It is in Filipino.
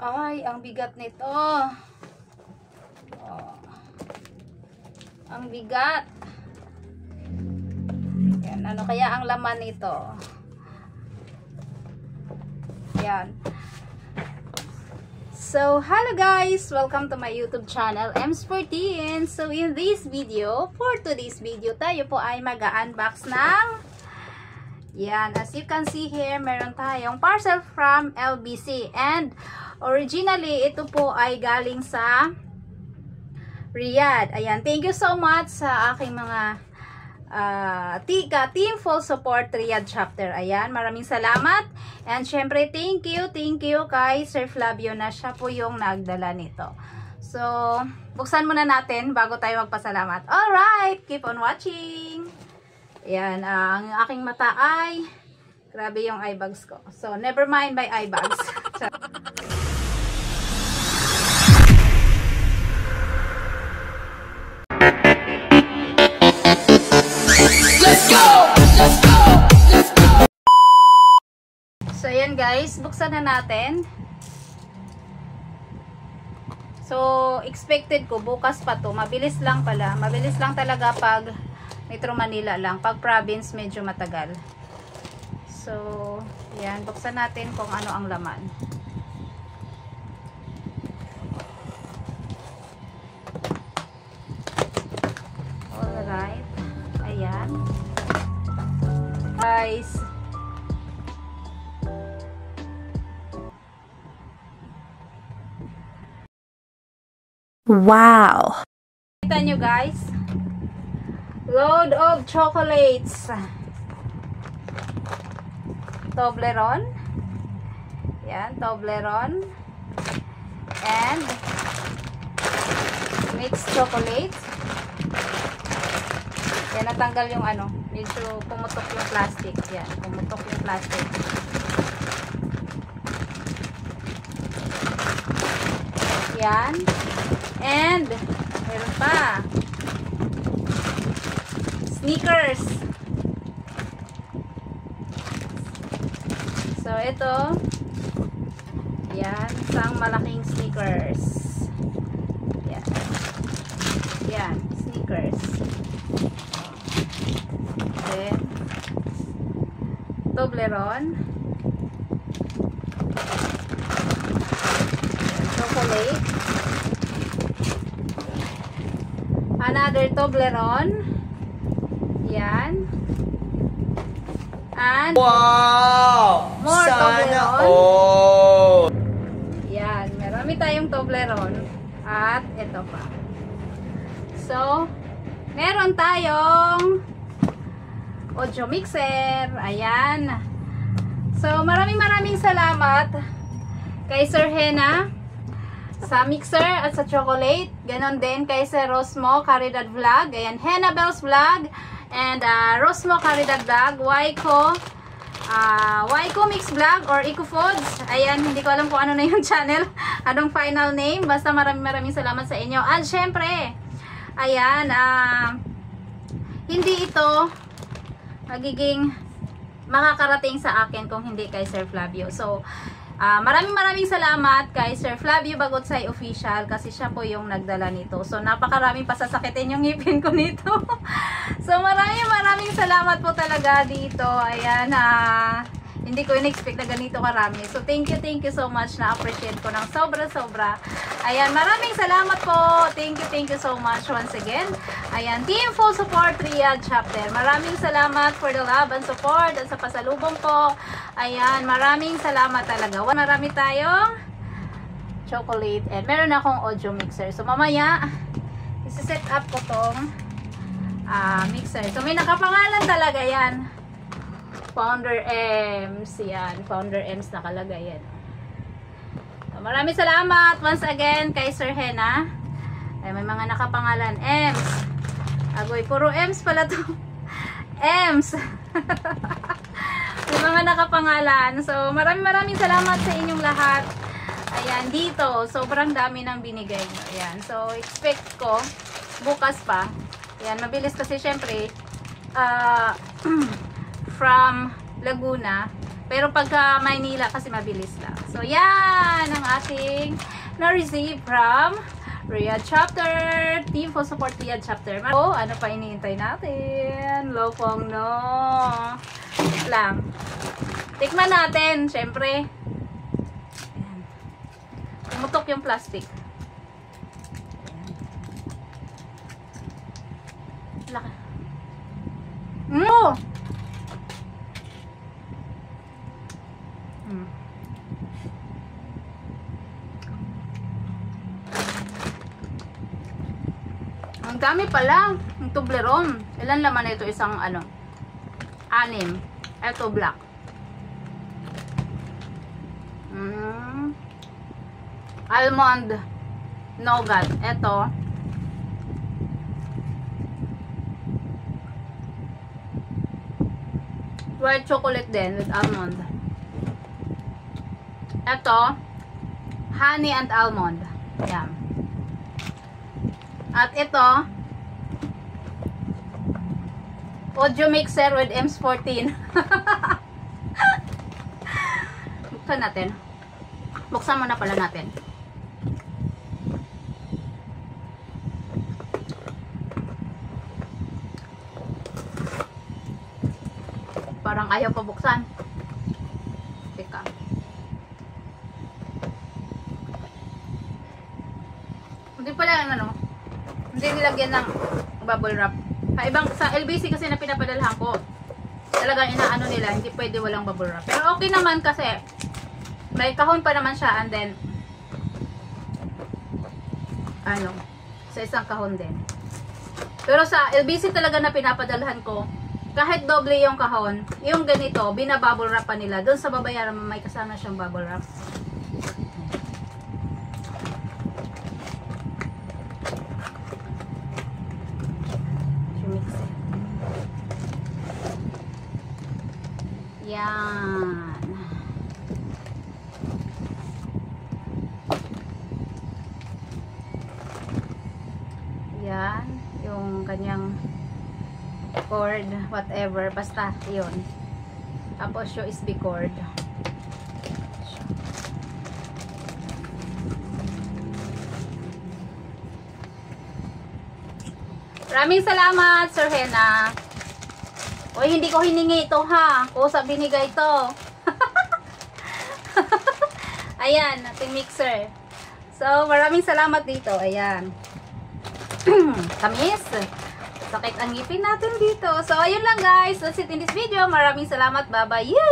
Ay, ang bigat nito. Oh. Ang bigat. Yan, ano kaya ang laman nito? Yan. So, hello guys! Welcome to my YouTube channel, Ems14. So, in this video, for today's video, tayo po ay mag-unbox ng yan, as you can see here, meron tayong parcel from LBC. And, originally, ito po ay galing sa Riyadh. Ayan, thank you so much sa aking mga Team Full Support Riyadh Chapter. Ayan, maraming salamat. And syempre, thank you kay Sir Flavio na siya po yung nagdala nito. So, buksan muna natin bago tayo magpasalamat. Alright, keep on watching. Ayan, ang aking mata ay grabe yung eye bags ko. So, never mind my eye bags. Let's go! Let's go! Let's go! So, ayan guys, buksan na natin. So, expected ko, bukas pa to. Mabilis lang pala. Mabilis lang talaga pag Metro Manila lang. Pag province, medyo matagal. So, ayan, buksan natin kung ano ang laman. Alright. Ayan. Guys. Wow! Kita nyo guys. Load of chocolates. Toblerone. Yan, Toblerone. And mixed chocolates. Yan, natanggal yung ano. Medyo pumutok yung plastic. Yan, pumutok yung plastic. Yan. And, meron pa. Sneakers. So, ito. Yan. Isang malaking sneakers. Yan. Yan. Sneakers. Then, Toblerone. Chocolate. Another Toblerone. Yan. And Wow! more Sana Toblerone. all! Yan. Marami tayong Toblerone. At ito pa. So, meron tayong audio mixer. Ayan. So, maraming salamat kay Sir Hena sa mixer at sa chocolate. Ganon din kay Sir Rosmo Caridad Vlog. Ayan, Hena Bells Vlog. And Rosmo Caridad Vlog. Waiko Mix Vlog or Eco Foods. Ayan, hindi ko alam kung ano na yung channel. Anong final name. Basta maraming salamat sa inyo. At syempre, ayan, hindi ito magiging makakarating sa akin kung hindi kay Sir Flavio. So, maraming salamat kay Sir Flavio Bagotsay Official kasi siya po yung nagdala nito. So, napakaraming pasasakitin yung ngipin ko nito. So, maraming salamat po talaga dito. Ayan, hindi ko in-expect na ganito karami. So, thank you so much. Na-appreciate ko ng sobra. Ayan, maraming salamat po. Thank you so much once again. Ayan, Team Full Support Riyadh Chapter. Maraming salamat for the love and support at sa pasalubong po. Ayan, maraming salamat talaga. Marami tayong chocolate and meron akong audio mixer. So, mamaya, isi-set up ko tong mixer. So, may nakapangalan talaga yan. Founder Ems. Yan. Founder Ems nakalagay yan. So, maraming salamat once again kay Sir Hena. Ay, may mga nakapangalan. Ems. Agoy, puro Ems pala to. Ems. May mga nakapangalan. So, maraming salamat sa inyong lahat. Ayan, dito. Sobrang dami ng binigay nyo. Ayan. So, expect ko bukas pa. Ayan, mabilis kasi syempre from Laguna, Pero pagka Maynila kasi mabilis lang. So, yan ang ating na-receive from Riyadh Chapter. Team for Support Riyadh Chapter. Oh, ano pa iniintay natin? Lopong, no. Wait lang. Tikman natin, syempre. Ayan. Tumutok yung plastic. Laka. Ang dami pala. Yung Toblerone. Ilan laman ito? Isang ano? 6. Ito black. Almond nougat. Ito. White chocolate din with almond. Ito. Honey and almond. Yan. At ito. Audio mixer with EMS 14. Buksan natin. Buksan muna pala natin. Parang ayaw pa buksan. Teka. Hindi pala ano. Hindi nilagyan ng bubble wrap. Sa LBC kasi na pinapadalhan ko. Talagang inaano nila, hindi pwede walang bubble wrap. Pero okay naman kasi may kahon pa naman siya and then ano, sa isang kahon din. Pero sa LBC talaga na pinapadalhan ko, kahit doble yung kahon, yung ganito, binabubble wrap pa nila. Doon sa babayaran may kasama siyang bubble wrap. Yan. Yan. Yung kanyang cord, whatever. Basta, yun. Tapos, USB cord. Maraming salamat, Sir Hena. Oy, hindi ko hiningi ito ha. Kusa binigay ito. Ayan, ating mixer. So, maraming salamat dito. Ayan. Tamis. Sakit ang ngipin natin dito. So, ayun lang guys. That's it in this video. Maraming salamat. Bye-bye. You!